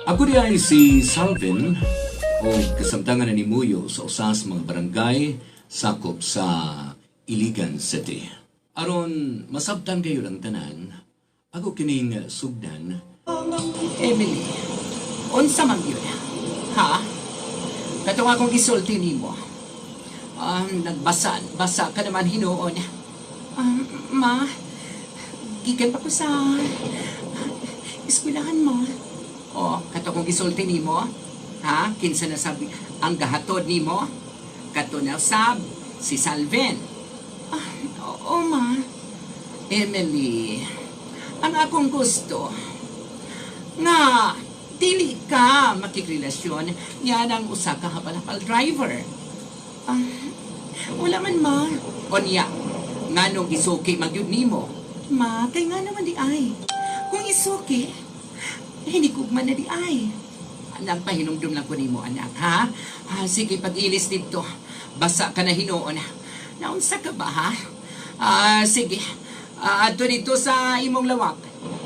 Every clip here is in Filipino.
Ako di ay si Salvin o kasamtangan ni Muyo sa usas mga barangay sakop sa Iligan City. Aron masabtan kayo lang tanan, ako kining sugdan. Emily, unsa man yun? Ha? Katong akong gisulti nimo. Nagbasa ka naman hinuon. Ma, gikan pa ko sa eskwelahan mo. Katong akong gisulti nimo. Ha? Kinsa na sabi ang gahatod nimo? Kato na sab si Salven. Oo, ma. Emily, ang akong gusto nga dili ka makikrelasyon niya ng usa ka hapalapal driver. Wala man, ma. O niya, nga nung isuki magyud nimo. Ma, kay nga naman di ay. Kung isuki, hindi ko man na di ay. Nagpahinumdum lang ko nimo, anak, ha? Sige, pag-ilis dito. Basa ka na hinuon. Naunsa ka ba, ha? Sige. Ato dito sa imong lawak.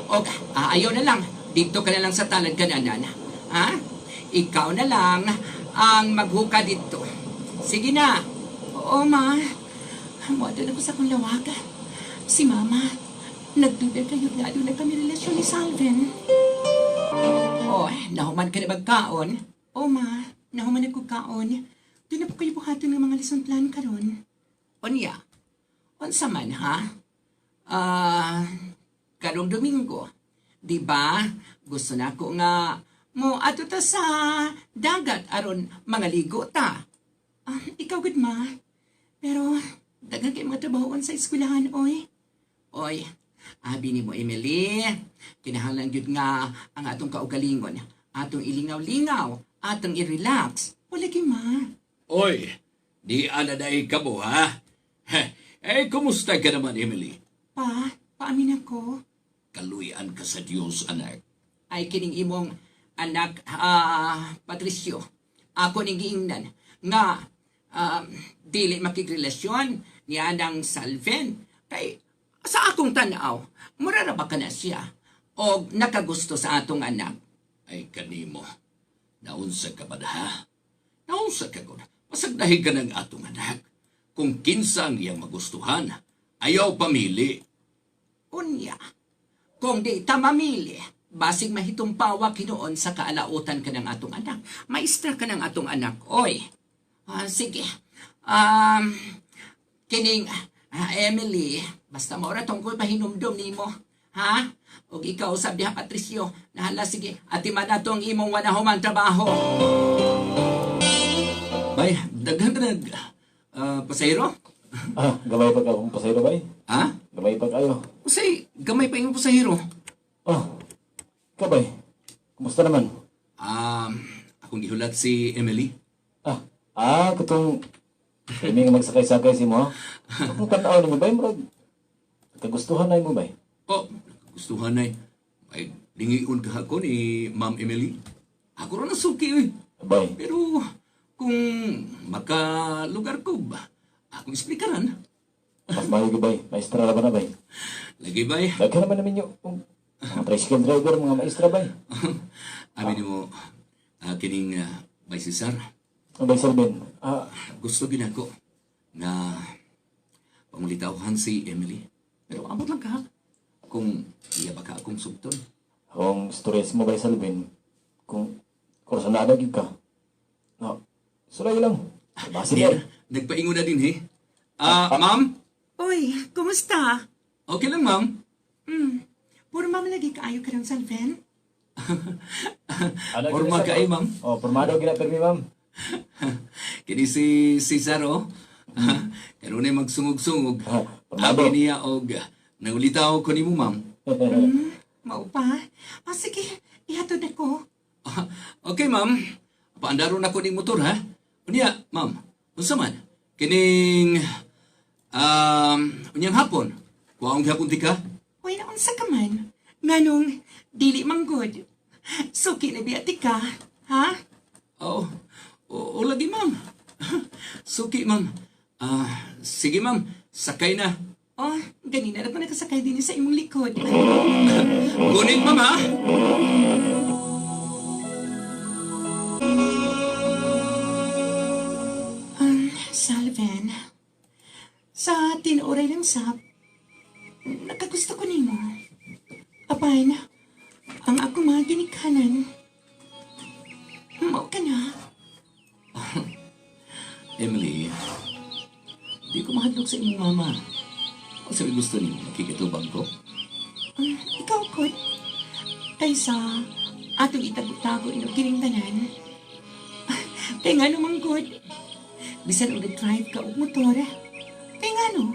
Okay, ayaw na lang. Dito ka na lang sa talad ka na, nana. Ha? Ikaw na lang ang maghuka dito. Sige na. Oo, ma. Muado na ko sa kong lawak. Si mama, nagduda kayo nga doon na kami relasyon ni Salvin. Nahuman ka na magkaon? Oo, ma. Nahuman na ko kaon. Doon na po kayo buhaton ng mga lesson plan karon. Onya, onsa man, ha? Karong Domingo. Di ba? Gusto na ko nga mo ato ta sa dagat aron mga ligo ta. Ikaw good, ma. Pero daghang kay mga trabahoon sa eskwelahan, oy. Oy, abi ni mo, Emily. Kinahanglan gyud nga ang atong kaugalingon, atong ilingaw-lingaw, atong i-relax. Wala gyud, ma. Oy, di anaday ka mo, ha? Kumusta ka naman, Emily? Paamin ako. Kaluyan ka sa Diyos, anak. Ay kining imong anak, Patricio. Ako ning giingnan nga dili makikrelasyon niya ng Salven. Kay sa akong tanaw, murara ba ka na siya o nakagusto sa atong anak? Ay kanimo, naunsa ka ba ha? Naunsa ka ko na. Pasagdahin ka ng atong anak. Kung kinsa ang iyang magustuhan, ayaw pamili. Unya, kung di ta mamili, basig mahitumpawak hinoon sa kaalautan ka ng atong anak. Maestra ka ng atong anak. Oy, sige. Kining, Emily, basta maura tungkol pahinumdum nimo. Ha? O ikaw usab diha, Patricio. Nahala, sige. Atiman na tong imong wanahumang trabaho. Bay, daghan ka pasahero? Gamay pa ka akong pasahero, bay? Ha? Gamay pa kayo. Usay, gamay pa yung pasahero. Kabay. Kumusta naman? Akong gihulat si Emily. Katong kami nga magsakay-sakay si mo, ha? Akong tanaw ni mo, bay? Marag, kagustuhan na mo, bay? Gustuhan na ay lingiun ka ako ni Ma'am Emily. Ako rin nasuki, eh. Bay? Pero kung makalugar ko ba, akong explikaran. Mas mahal bay? Maestra na ba na, bay? Lagi bay. Lagi naman namin yung mga tricycle driver, mga maestra, bay. Amin mo, kining bay Cesar. Bay Salvin, Gusto ginako na pangulitawhan si Emily. Pero abot lang ka. Kung iya ba ka akong sugton. kung stress mo, bay Salvin, kung kursanada gid ka, sulay lang. Basi Diyan, bay. nagpaingon na din, he. Ma'am? Oy, kumusta? Okay lang, ma'am. Puro mama lagi kaayo ka ng Salven? Forma ka ay, ma'am. Formado gina permi, ma'am. Kini si Cesar, oh. Karunay magsungog-sungog. Formado. Abi niya, og naulitaw ko ni mo, ma'am. Mao pa? Sige, ihatod ako. Okay, ma'am. Paandaro na ko ning motor, ha? Unya, ma'am. Unsa man? Kining unyang hapon. Kuwaong hapon ti ka? Uy, naunsa ka man? Nganong, dili manggod. Suki na biyati ka, ha? O lagi, ma'am. Suki, ma'am. Sige, ma'am. Sakay na. Ganina na ko nakasakay din sa imong likod. Ngunit, ma'am, ha? usab. Nakagusto ko nimo. Apay na, ang ako mga ginikanan. Mao ka na. Emily, di ko mahadlok sa imong mama. O sabi gusto niyo, kikitubang ko? Ikaw, Kod. Kaysa atong itago-tago ino kining tanan. Kaya nga naman, Kod. Bisan o nag-drive ka og motor. Kaya nga no,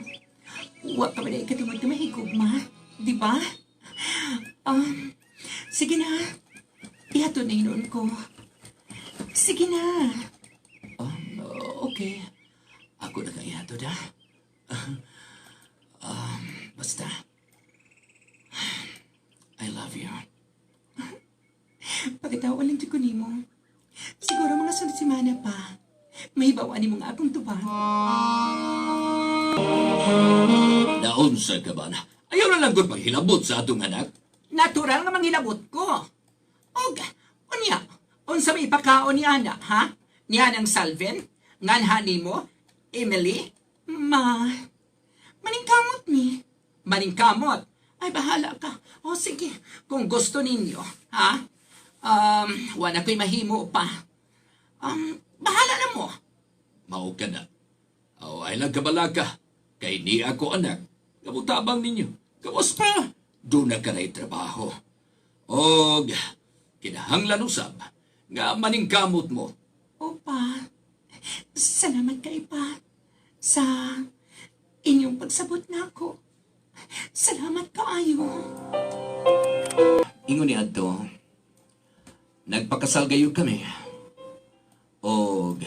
huwag ka ba na ikatungod ka mahigugma? Di ba? Sige na. Ihato na inoon ko. Sige na. Okay. Ako na kaya to da. Basta. I love you. Pagkatao lang ko nimo. Siguro mga sunod semana pa. May bawaan ni mga akong tubang. Naunsa ka ba na? Ayaw na lang gud maghilabot sa atong anak. Natural nga manghilabot ko. Og, unya, unsa may ipakaon ni Ana, ha? Ni Anang Salven? Nganha nimo? Emily? Maningkamot mi. Maningkamot? Ay, bahala ka. O sige, kung gusto ninyo, ha? Wala ko'y mahimo pa. Bahala na mo. Mao ka na. Ay lang kabalaka. Kay ni ako anak. Kamutabang ninyo. Kawas pa. Doon na ka na'y trabaho. Og, kinahanglan usab. Nga maningkamot mo. Opa, salamat kay pa sa inyong pagsabot na ako. Salamat kaayo. Ingon ni Adto, nagpakasal gayud kami. Og,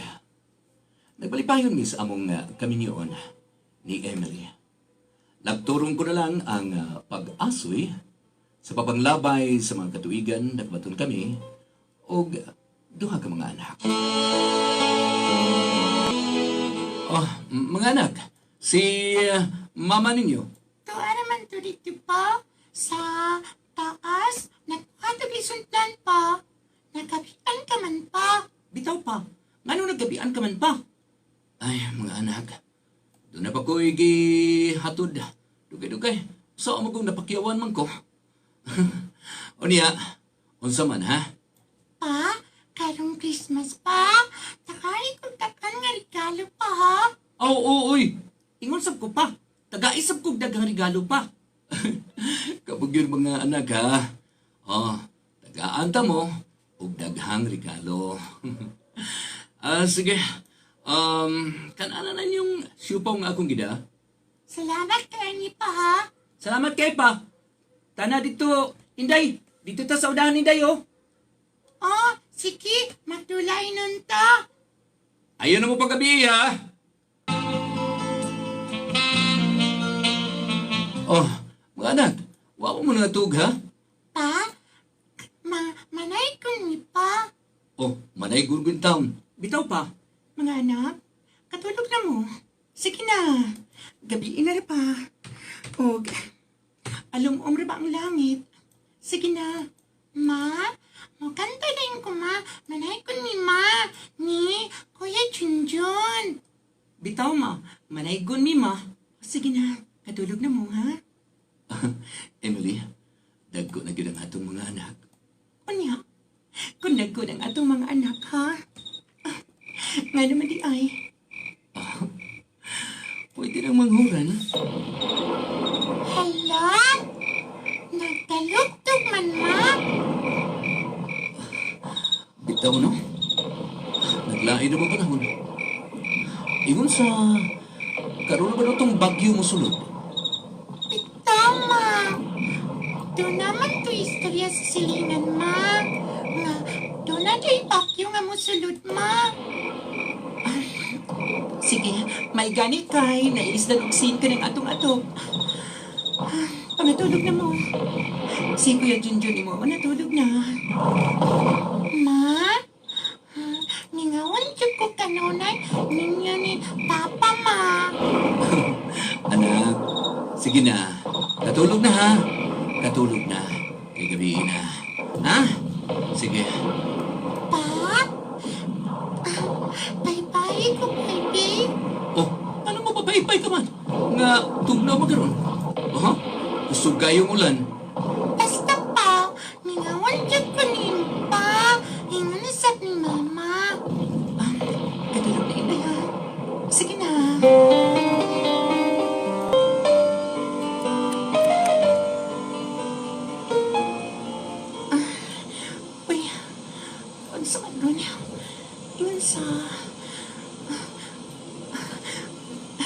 nagbalipayon mi sa among kaminyoon ni Emily. Nagturong ko na lang ang pag-asoy sa papanglabay sa mga katuigan nagbaton kami og duha ka mga anak. Mga anak, si mama ninyo. Tuwa naman to dito pa sa taas. Nagkatagisundan pa. Nagkabian ka man pa. Bitaw pa. Ngano nagkabian ka man pa? Ay, mga anak, doon na pa ko gihatod. Dugay-dugay, saan mo kong napakyawan man ko? O niya, unsa man ha? Pa, karong Christmas pa. Takay kong takan nga regalo pa ha. Uy! Ingon sab ko pa. Taga-isab kong dagang regalo pa. Kapag yun mga anak ha, tagaan mo, ug daghang regalo. Sige, kanana na yung siupaw nga akong gida. Salamat kay ni pa ha. Salamat kay pa. Tana dito, Inday. Dito ta sa udahan Inday, oh. Oh, sige. Matulay nun ta. Ayun na mo paggabi ha. Mga anak, wala mo na natug ha? Pa, manay ko ni pa. Manay gurgun taon. Bitaw pa. Mga anak, katulog na mo. Sige na. Gabiin na rin pa. Og, alum-om rin ba ang langit? Sige na. Ma, magkanta na yung kuma. Manay ko ni Ma. Ni Kuya Junjun. Bitaw ma. Manaygon mi ma. Sige na. Katulog na mo, ha? Emily, dagko na gyud ang atong mga anak. Unya, kung nagko ng atong mga anak, ha? Nga naman di ay. Pwede nang manghuran. Hala? Nagkalugtog man, Ma? Bitaw no? Naglain na mo panahon. Ingon sa karon ba itong bagyo mo sulod? Tama. Doon naman to istorya sa silingan, Ma. Nga, doon na to'y bakyo nga mo sulod, Ma. Sige, may ganit kay. Naiisdan og sin ka ng atong-atong. Pangatulog na mo. Si Kuya Junjun mo, natulog na. Ma? Ningawan dyan ko kanunay ninyo ni Papa, Ma. Anak, sige na. Katulog na ha. Katulog na. Kay gabi na. Ha? Sige. Pa? Bye-bye ko, baby. Ano mapapaypay ka man? Nga, tugnaw gayong ulan. Basta pa, ninawan dyan ko ni pa. Hinganisap ni Mama. Kadulog na inay ha. Sige na. Uy, ang sa kanon. Ingan sa...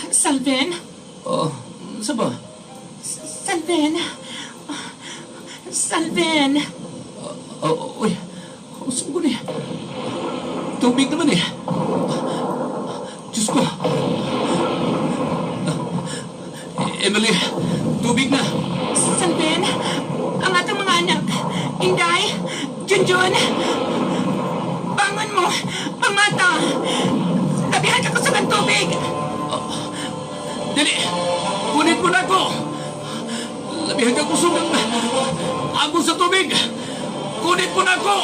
Salven? Oh, sa ba? Salven? Salven? Uy, saan ko na tubig naman eh. Diyos ko. Emily, tubig na. Salven? Ang atong mga anak. Inday? Junjun? Bangon mo! Pamata! Labihan ka ko sa ng tubig! Dili, kunit mo na ako. Labihan ka kusog ng agos sa tubig. Kunit mo na ako.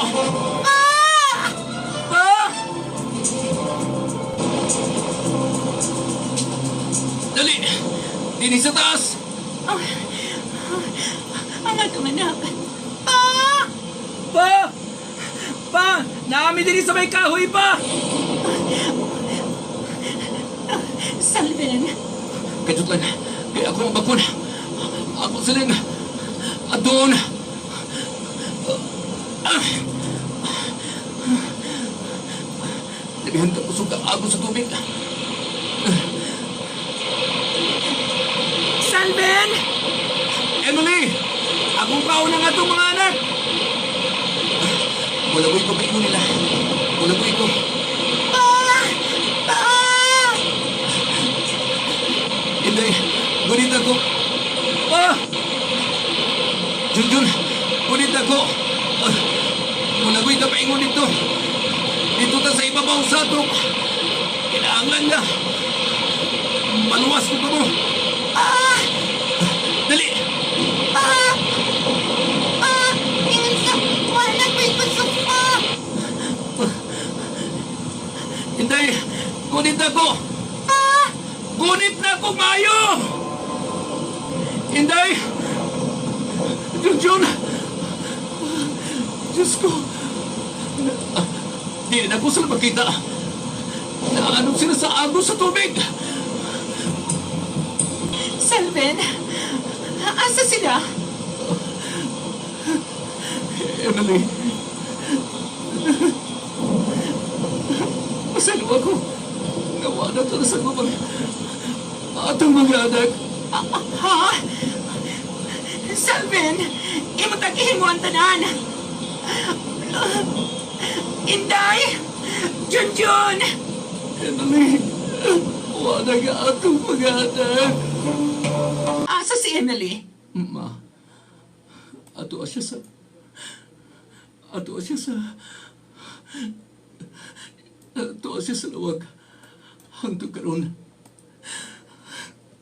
Dali, dini sa taas. Ang atong anak. Pa! Pa! Naami din sa may kahoy pa! Salven? Kadutlan, kaya ako ang bakuna. Ako silang adon. Labihan ka kusog ang agos sa tubig. Salven? Emily! Akong kauna nga itong mga anak! Walagoy ko pa imo nila. Walagoy ko. Hindi, gunit ako. Junjun, gunit ako. Walagoy ka pa imo dito. Dito ta sa ibabaw sa ato. Kailangan na. Maluwas ko pa mo. Dali! Ingan sa, wala ko ipasok pa. Hindi! Gunit ako! Gunit na ako, Mayo! Hindi! Junjun! Diyos ko! Di na ako sila makita. Naanong sila sa agos sa tubig. Salven? Asa sila? Emily. Masalo ako. Nawa na ito na sa mga atong mga anak. Ha? Salven? Imutagihin mo ang tanan. Inday? Junjun? Emily. Wala nga atong mga anak. Asa si Emily? Ma. Ato siya sa... Ato siya sa lawag. Hangtod karon.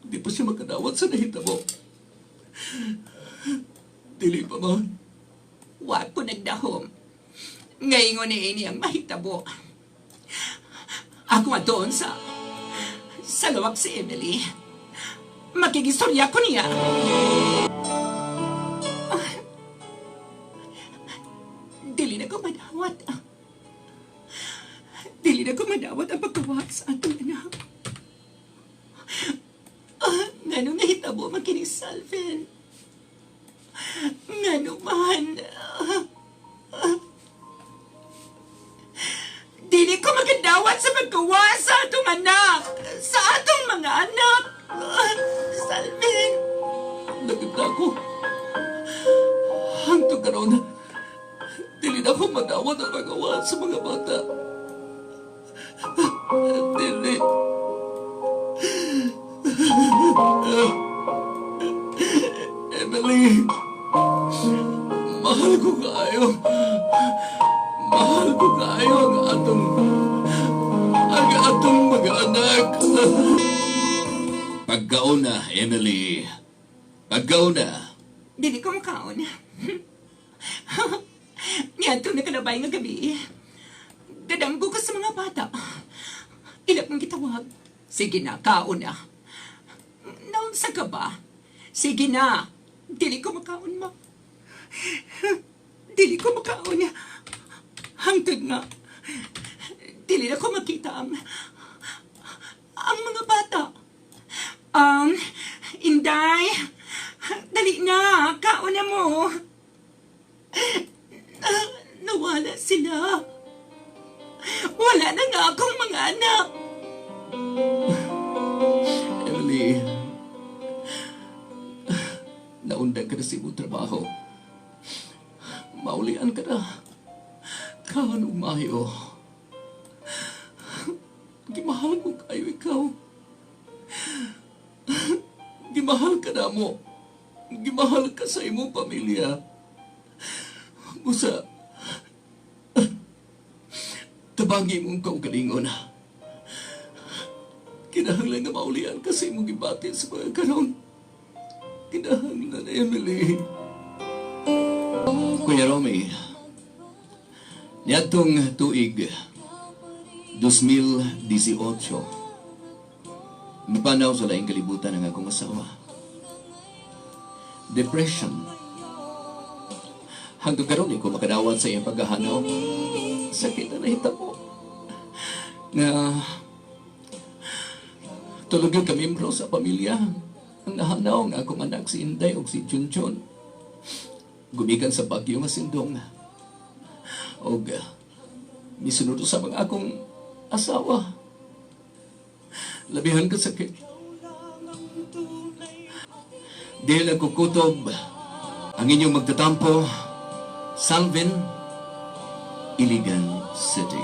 Di pa siya makadawat sa nahitabo. Dili pa man. Wa ko nagdahom. Ngayon ni ini ang mahitabo. Ako doon sa lawag si Emily. Makigistorya ko niya. Dili na ko madawat. Dili na ko madawat ang pagkawag sa atong anak. Nganong nahitabo man kini Salven. Nganong man. Dili ko magandawat sa pagkawa sa atong anak. Sa atong mga anak. Salven. Naganda ako. Hangtod karon. Dili na ko madawat ang magawa sa mga bata. Dili. Emily. Mahal ko kayo. Mahal ko kayo ang atong mga anak. Pagkaon na, Emily. Pagkaon na. Dili ko makaon. Niyanto na kalabay nga gabi. Dadamgo ka sa mga bata. Ilap mong gitawag. Sige na, kaon na. Naunsa ka ba? Sige na, Dili ko makaon ma. Dili ko makaon niya. Hangtod nga. Dili na ko makita ang mga bata. Inday, dali na, kaon na mo. Nawala sila. Wala na nga akong mga anak. Emily, naundan ka na sa iyong trabaho. Maulian ka na. Kahan umayo. Gimahal ko kayo ikaw. Gimahal ka na mo. Gimahal ka sa imong pamilya. Busa, tabangi mong kaugalingon. Kinahanglan na maulian ka sa imong gibati sa mga karon. Kinahanglan na, Emily. Kuya Romy, niadtong tuig 2018, mapanaw sa laing kalibutan ng akong asawa. Depression. Hanggang karon ko makadawat sa iyang paghahanaw. Sakit na nahitabo. Nga tulog yung kamembro sa pamilya. Ang nahanaw nga akong anak si Inday o si Junjun. Gumikan sa bagyo nga sindong. O misunod sa mga akong asawa. Labihan ka sakit. Dahil nagkukutob ang inyong magtatampo, Salvin, Iligan City.